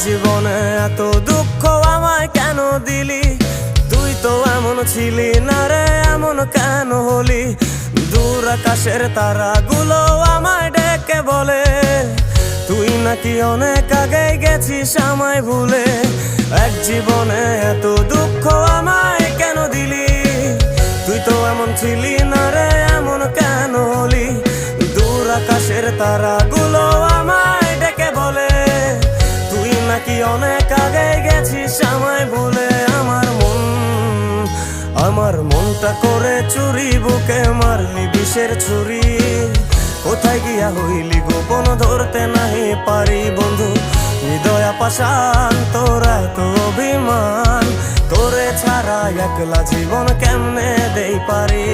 জীবনে এত দুঃখ আমায় কেন দিলি? তুই তো এমন ছিলি না রে, এমন কেন হলি? দূর আকাশের তারাগুলো আমায় ডেকে বলে তুই নাকি অনেক আগে গেছিস আমায় ভুলে। এক জীবনে এত দুঃখ আমায় কেন দিলি? তুই তো এমন ছিলি না রে, এমন কেন হলি? দূর আকাশের তারাগুলো আমায় ডেকে বলে তুই নাকি অনেক আগে গেছিস আমায় ভুলে। আমার মনটা করে চুরি, বুকে মারলি বিষের ছুরি। কোথায় গিয়া হইলি গোপন ধরতে নাহি পারি বন্ধু। হৃদয় পাষাণ তোর এত অভিমান, তোরে ছাড়া একলা জীবন কেমনে দেই পারি?